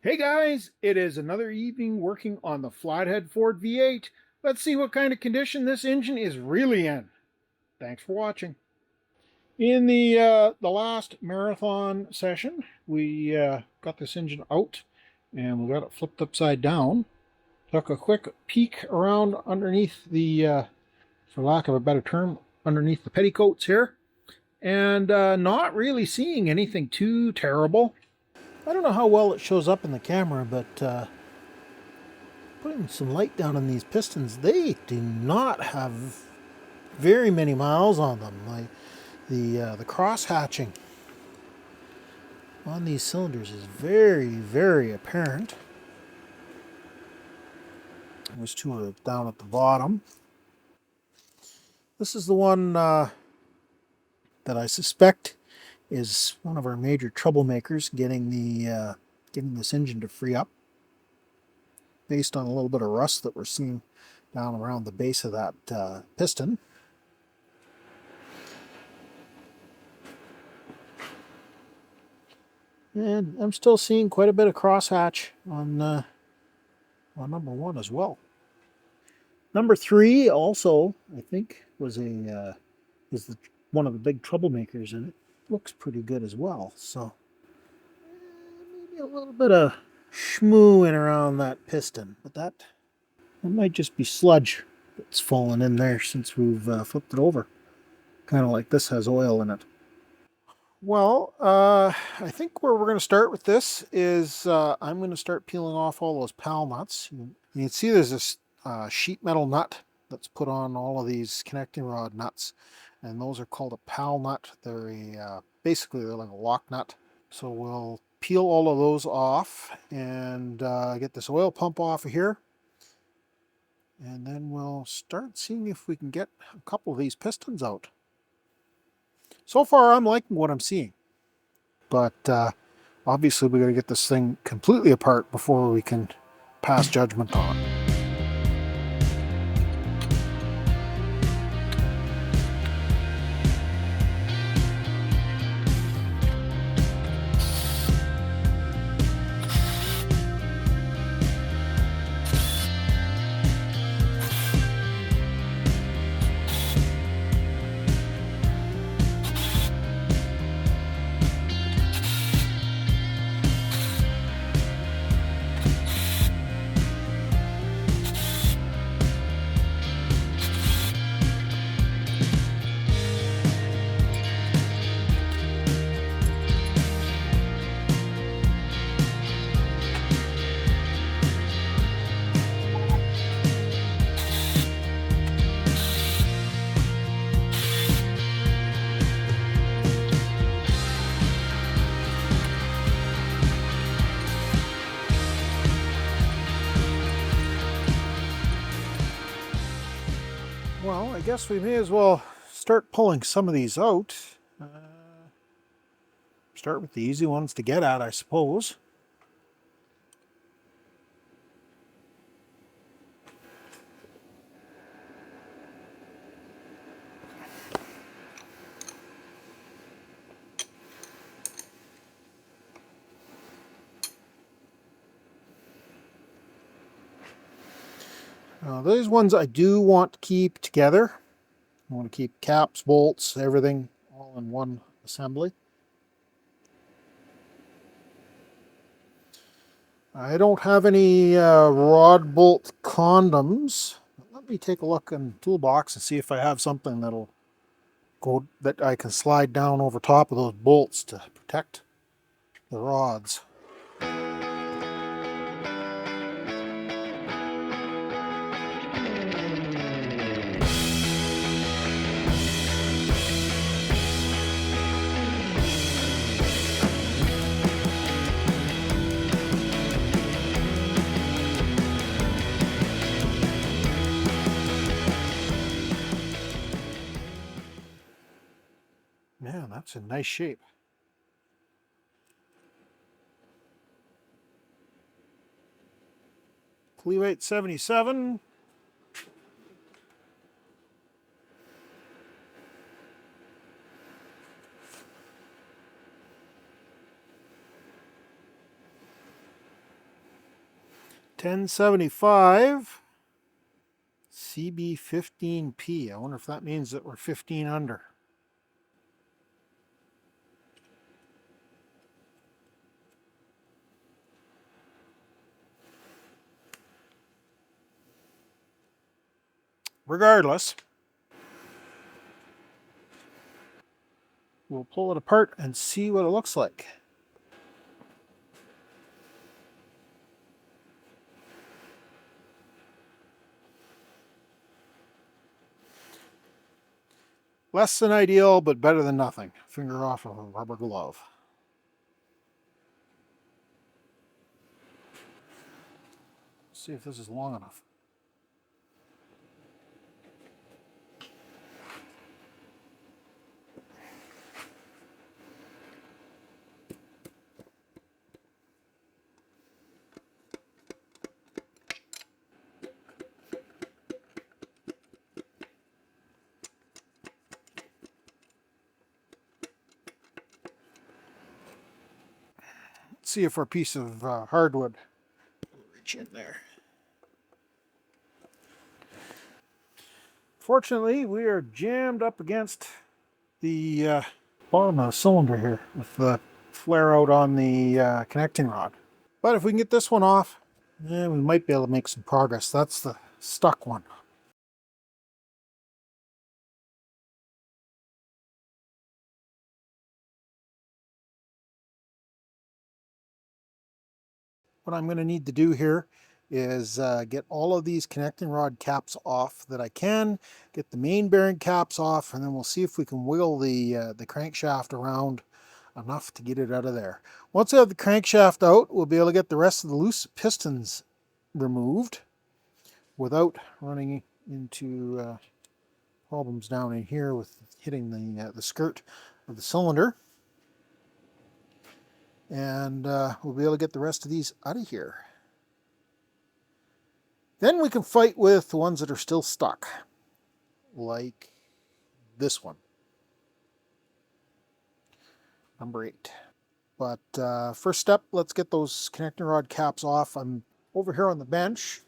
Hey guys, it is another evening working on the Flathead Ford V8. Let's see what kind of condition this engine is really in. Thanks for watching. In the last marathon session, we got this engine out and we got it flipped upside down. Took a quick peek around underneath for lack of a better term, underneath the petticoats here, and not really seeing anything too terrible. I don't know how well it shows up in the camera, but putting some light down on these pistons, they do not have very many miles on them. Like the cross hatching on these cylinders is very apparent. Those two are down at the bottom. This is the one that I suspect is one of our major troublemakers getting this engine to free up, based on a little bit of rust that we're seeing down around the base of that piston. And I'm still seeing quite a bit of crosshatch on number one as well. Number three also, I think, is one of the big troublemakers, and it looks pretty good as well. So maybe a little bit of schmooing around that piston, but that might just be sludge that's fallen in there since we've flipped it over. Kind of like this has oil in it. Well, I think where we're going to start with this is I'm going to start peeling off all those pal nuts. You can see there's this sheet metal nut that's put on all of these connecting rod nuts, and those are called a pal nut. They're basically they're like a lock nut. So we'll peel all of those off and get this oil pump off of here, and then we'll start seeing if we can get a couple of these pistons out. So far, I'm liking what I'm seeing, but obviously we got to get this thing completely apart before we can pass judgment on it. Well, I guess we may as well start pulling some of these out. Start with the easy ones to get at, I suppose. These ones I do want to keep together. I want to keep caps, bolts, everything all in one assembly. I don't have any rod bolt condoms. Let me take a look in the toolbox and see if I have something that I can slide down over top of those bolts to protect the rods. Man, that's in nice shape. Fleetweight 77. 1075 CB15P. I wonder if that means that we're 15 under. Regardless, we'll pull it apart and see what it looks like. Less than ideal, but better than nothing. Finger off of a rubber glove. See if this is long enough. Let's see if our piece of hardwood will reach in there. Fortunately, we are jammed up against the bottom of the cylinder here with the flare out on the connecting rod. But if we can get this one off, we might be able to make some progress. That's the stuck one. What I'm going to need to do here is get all of these connecting rod caps off that I can, get the main bearing caps off, and then we'll see if we can wiggle the crankshaft around enough to get it out of there. Once I have the crankshaft out, we'll be able to get the rest of the loose pistons removed without running into problems down in here with hitting the skirt of the cylinder. And we'll be able to get the rest of these out of here. Then we can fight with the ones that are still stuck, like this one, number 8. But first step, let's get those connecting rod caps off. I'm over here on the bench.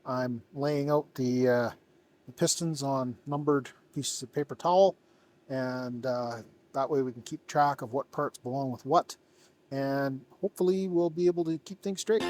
I'm laying out the pistons on numbered pieces of paper towel, and that way we can keep track of what parts belong with what, and hopefully we'll be able to keep things straight.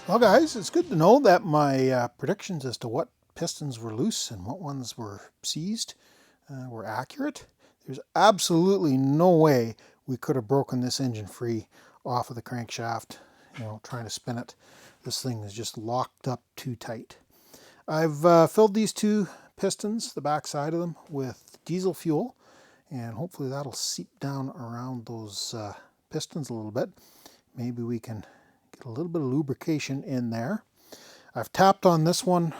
Well guys, it's good to know that my predictions as to what pistons were loose and what ones were seized were accurate. There's absolutely no way we could have broken this engine free off of the crankshaft, trying to spin it. This thing is just locked up too tight. I've filled these 2 pistons, the back side of them, with diesel fuel, and hopefully that'll seep down around those pistons a little bit. Maybe we can get a little bit of lubrication in there. I've tapped on this one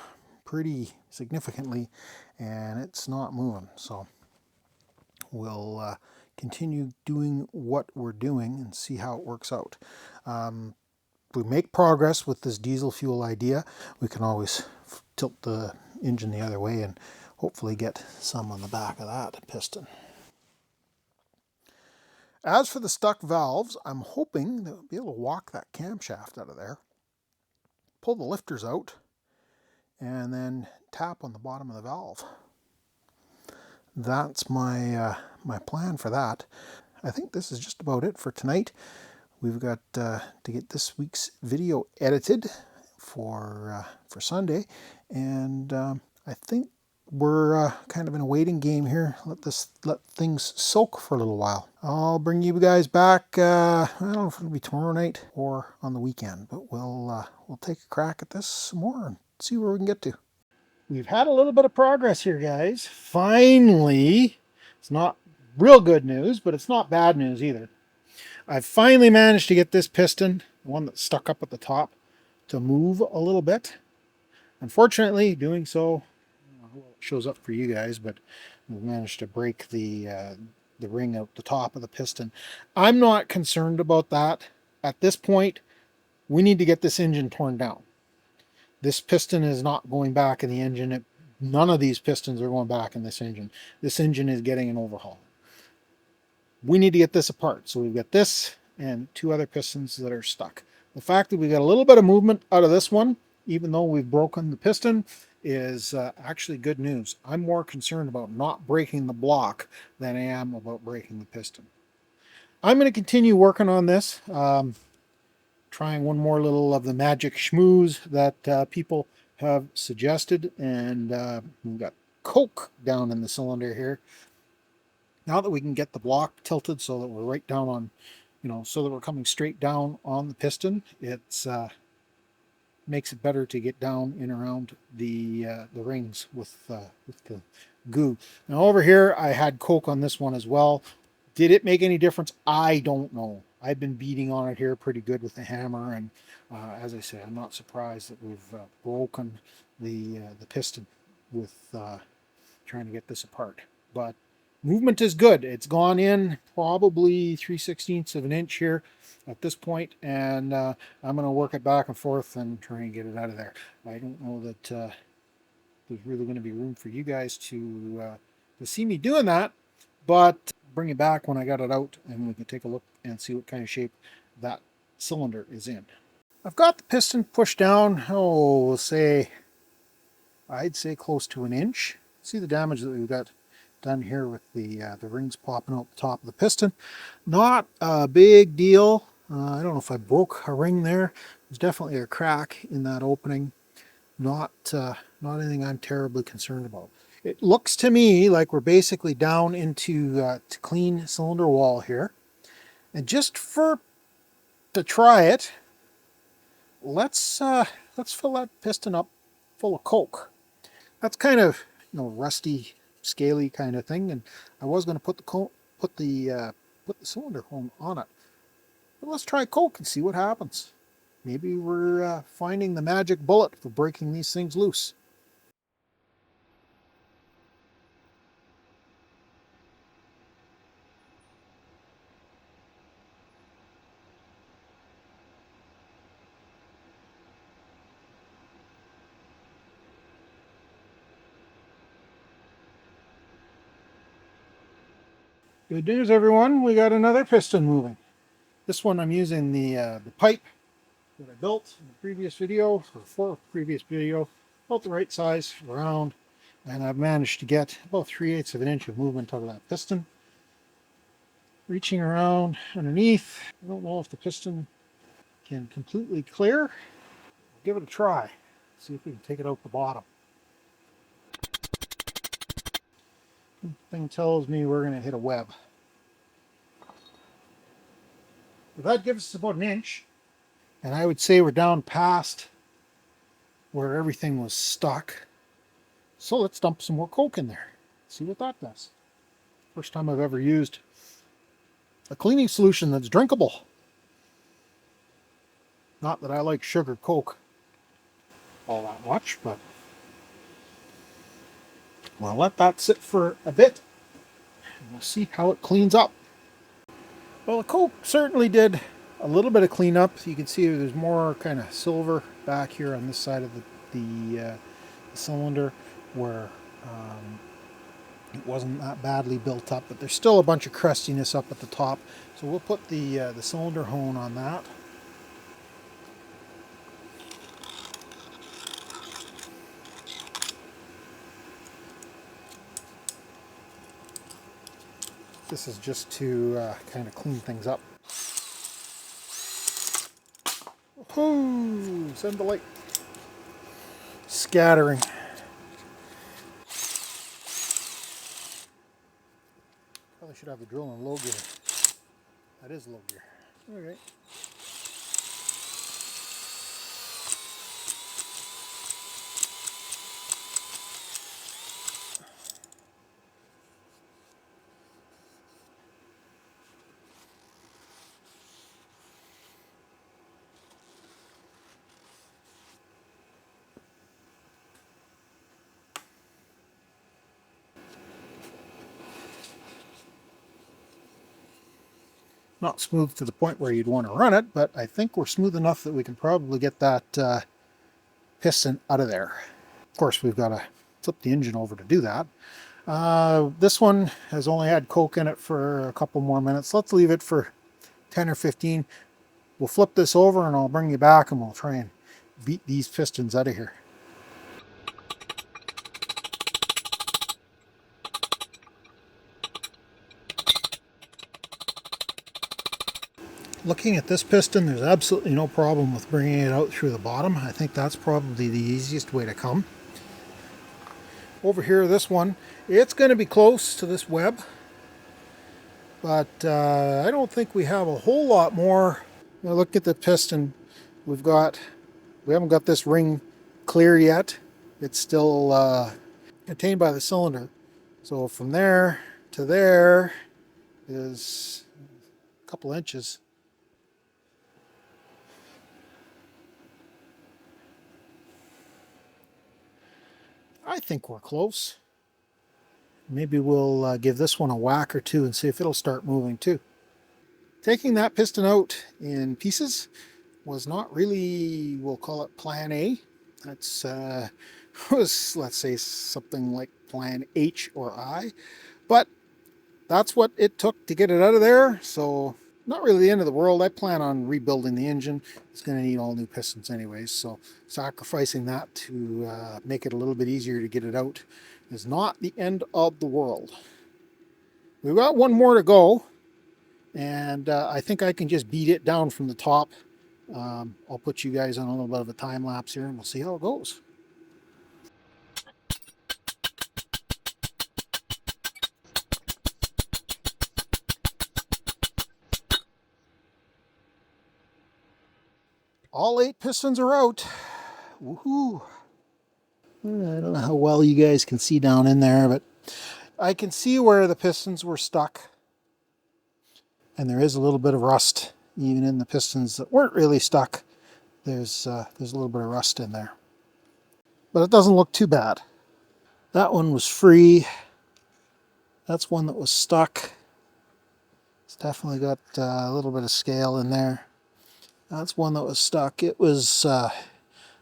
pretty significantly and it's not moving, so we'll continue doing what we're doing and see how it works out. If we make progress with this diesel fuel idea, we can always tilt the engine the other way and hopefully get some on the back of that piston. As for the stuck valves, I'm hoping that we'll be able to walk that camshaft out of there, pull the lifters out, and then tap on the bottom of the valve. That's my my plan for that. I think this is just about it for tonight. We've got to get this week's video edited for Sunday, and I think we're kind of in a waiting game here. Let things soak for a little while. I'll bring you guys back. I don't know if it'll be tomorrow night or on the weekend, but we'll take a crack at this some more and see where we can get to. We've had a little bit of progress here, guys. Finally, it's not real good news, but it's not bad news either. I've finally managed to get this piston, the one that's stuck up at the top, to move a little bit. Unfortunately, doing so, well, it shows up for you guys, but we've managed to break the ring out the top of the piston. I'm not concerned about that. At this point, we need to get this engine torn down. This piston is not going back in the engine. None of these pistons are going back in this engine. This engine is getting an overhaul. We need to get this apart. So we've got this and two other pistons that are stuck. The fact that we got a little bit of movement out of this one, even though we've broken the piston, is actually good news. I'm more concerned about not breaking the block than I am about breaking the piston. I'm going to continue working on this. Trying one more little of the magic schmooze that people have suggested, and we've got coke down in the cylinder here. Now that we can get the block tilted so that we're right down on, so that we're coming straight down on the piston, it's makes it better to get down in around the rings with the goo. Now over here I had coke on this one as well. Did it make any difference? I don't know. I've been beating on it here pretty good with the hammer, and as I say, I'm not surprised that we've broken the piston with trying to get this apart. But movement is good. It's gone in probably 3/16 of an inch here at this point, and I'm going to work it back and forth and try and get it out of there. I don't know that there's really going to be room for you guys to see me doing that, but bring it back when I got it out and we can take a look and see what kind of shape that cylinder is in. I've got the piston pushed down, I'd say close to an inch. See the damage that we've got done here with the rings popping out the top of the piston. Not a big deal. I don't know if I broke a ring there. There's definitely a crack in that opening. Not anything I'm terribly concerned about. It looks to me like we're basically down into to clean cylinder wall here. And just to try it, let's fill that piston up full of coke. That's kind of rusty, scaly kind of thing, and I was going to put the cylinder home on it. But let's try coke and see what happens. Maybe we're finding the magic bullet for breaking these things loose. Good news, everyone. We got another piston moving. This one I'm using the pipe that I built in the previous video, or for previous video, about the right size, round, and I've managed to get about 3/8 of an inch of movement out of that piston. Reaching around underneath, I don't know if the piston can completely clear. Give it a try. See if we can take it out the bottom. Thing tells me we're going to hit a web. But that gives us about an inch, and I would say we're down past where everything was stuck. So let's dump some more coke in there. See what that does. First time I've ever used a cleaning solution that's drinkable. Not that I like sugar coke all that much, but we'll let that sit for a bit and we'll see how it cleans up. Well, the coke certainly did a little bit of cleanup. You can see there's more kind of silver back here on this side of the cylinder where It wasn't that badly built up, but there's still a bunch of crustiness up at the top. So we'll put the cylinder hone on that. This is just to kind of clean things up. Woohoo! Send the light. Scattering. Probably should have the drill in low gear. That is low gear. Okay. Not smooth to the point where you'd want to run it, but I think we're smooth enough that we can probably get that piston out of there. Of course, we've got to flip the engine over to do that. This one has only had coke in it for a couple more minutes. Let's leave it for 10 or 15. We'll flip this over and I'll bring you back and we'll try and beat these pistons out of here. Looking at this piston, there's absolutely no problem with bringing it out through the bottom. I think that's probably the easiest way to come. Over here, this one, it's going to be close to this web, but I don't think we have a whole lot more. Now look at the piston. We haven't got this ring clear yet. It's still contained by the cylinder. So from there to there is a couple inches. I think we're close. Maybe we'll give this one a whack or two and see if it'll start moving too. Taking that piston out in pieces was not really, we'll call it plan A. That's was, let's say, something like plan H or I. But that's what it took to get it out of there. So not really the end of the world. I plan on rebuilding the engine. It's going to need all new pistons anyways, so sacrificing that to make it a little bit easier to get it out is not the end of the world. We've got one more to go, and I think I can just beat it down from the top. I'll put you guys on a little bit of a time lapse here and we'll see how it goes. All 8 pistons are out. Woohoo! I don't know how well you guys can see down in there, but I can see where the pistons were stuck. And there is a little bit of rust, even in the pistons that weren't really stuck. There's a little bit of rust in there. But it doesn't look too bad. That one was free. That's one that was stuck. It's definitely got a little bit of scale in there. That's one that was stuck. It was,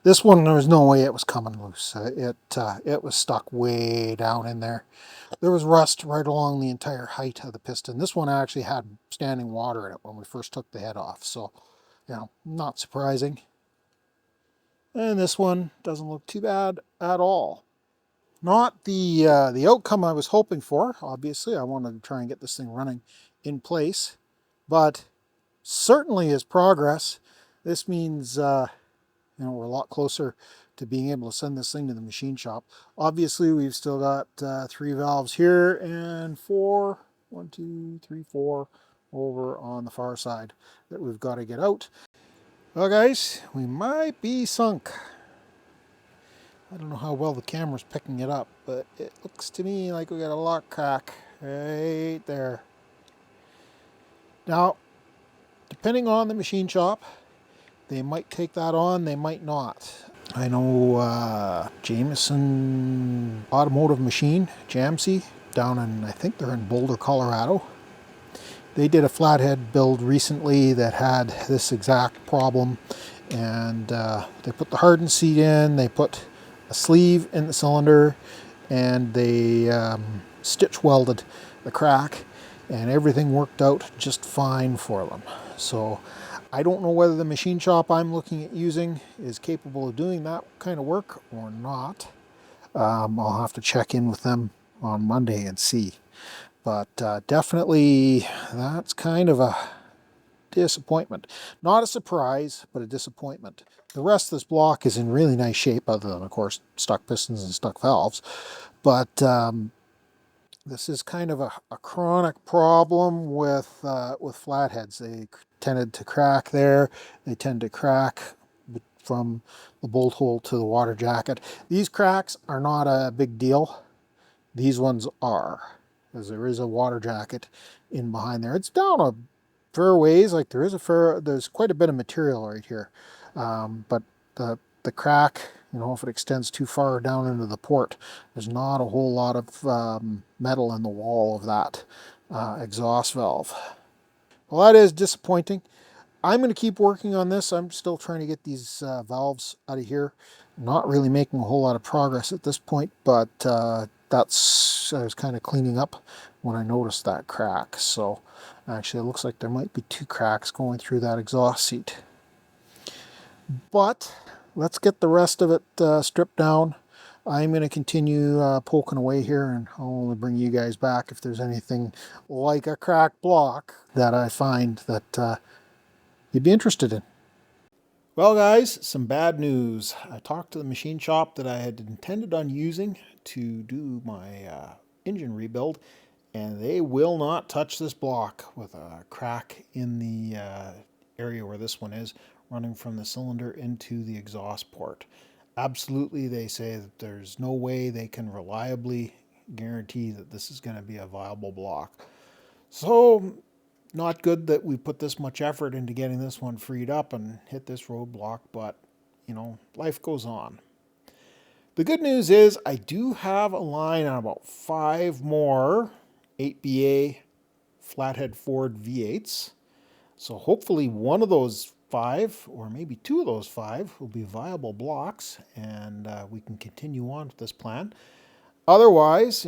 this one, there was no way it was coming loose. It was stuck way down in there. There was rust right along the entire height of the piston. This one actually had standing water in it when we first took the head off. So, you know, not surprising. And this one doesn't look too bad at all. Not the outcome I was hoping for, obviously. I wanted to try and get this thing running in place. But certainly is progress. This means you know, we're a lot closer to being able to send this thing to the machine shop. Obviously, we've still got 3 valves here and 4, 1, 2, 3, 4 over on the far side that we've got to get out. Well, guys, we might be sunk. I don't know how well the camera's picking it up, but it looks to me like we got a lock crack right there. Now, depending on the machine shop, they might take that on, they might not. I know Jameson Automotive Machine, Jamsey, down in, I think they're in Boulder, Colorado. They did a flathead build recently that had this exact problem, and they put the hardened seat in, they put a sleeve in the cylinder, and they stitch welded the crack, and everything worked out just fine for them. So I don't know whether the machine shop I'm looking at using is capable of doing that kind of work or not. I'll have to check in with them on Monday and see. But definitely that's kind of a disappointment. Not a surprise, but a disappointment. The rest of this block is in really nice shape, other than, of course, stuck pistons and stuck valves. But this is kind of a chronic problem with flatheads. They tended to crack there. They tend to crack from the bolt hole to the water jacket. These cracks are not a big deal. These ones are, as there is a water jacket in behind there. It's down a fair ways, like there's quite a bit of material right here. But the crack, if it extends too far down into the port, there's not a whole lot of metal in the wall of that exhaust valve. Well, that is disappointing. I'm going to keep working on this. I'm still trying to get these valves out of here. Not really making a whole lot of progress at this point, but I was kind of cleaning up when I noticed that crack. So actually it looks like there might be 2 cracks going through that exhaust seat. But let's get the rest of it stripped down. I'm going to continue poking away here, and I'll only bring you guys back if there's anything like a cracked block that I find that you'd be interested in. Well guys, some bad news. I talked to the machine shop that I had intended on using to do my engine rebuild, and they will not touch this block with a crack in the area where this one is, running from the cylinder into the exhaust port. Absolutely, they say that there's no way they can reliably guarantee that this is going to be a viable block. So not good that we put this much effort into getting this one freed up and hit this roadblock, but life goes on. The good news is I do have a line on about 5 more 8BA Flathead Ford V8s. So hopefully one of those 5, or maybe 2 of those 5, will be viable blocks, and we can continue on with this plan. Otherwise,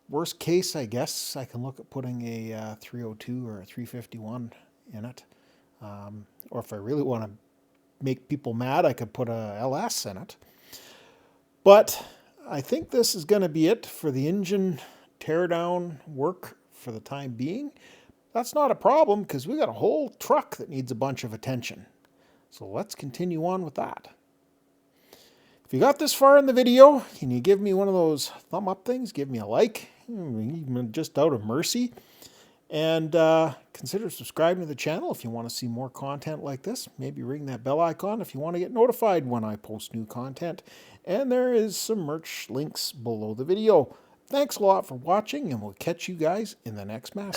worst case, I guess I can look at putting a 302 or a 351 in it. Or if I really want to make people mad, I could put a LS in it. But I think this is going to be it for the engine teardown work for the time being. That's not a problem, because we got a whole truck that needs a bunch of attention. So let's continue on with that. If you got this far in the video, can you give me one of those thumb up things? Give me a like, even just out of mercy. And consider subscribing to the channel if you want to see more content like this. Maybe ring that bell icon if you want to get notified when I post new content. And there is some merch links below the video. Thanks a lot for watching, and we'll catch you guys in the next mess.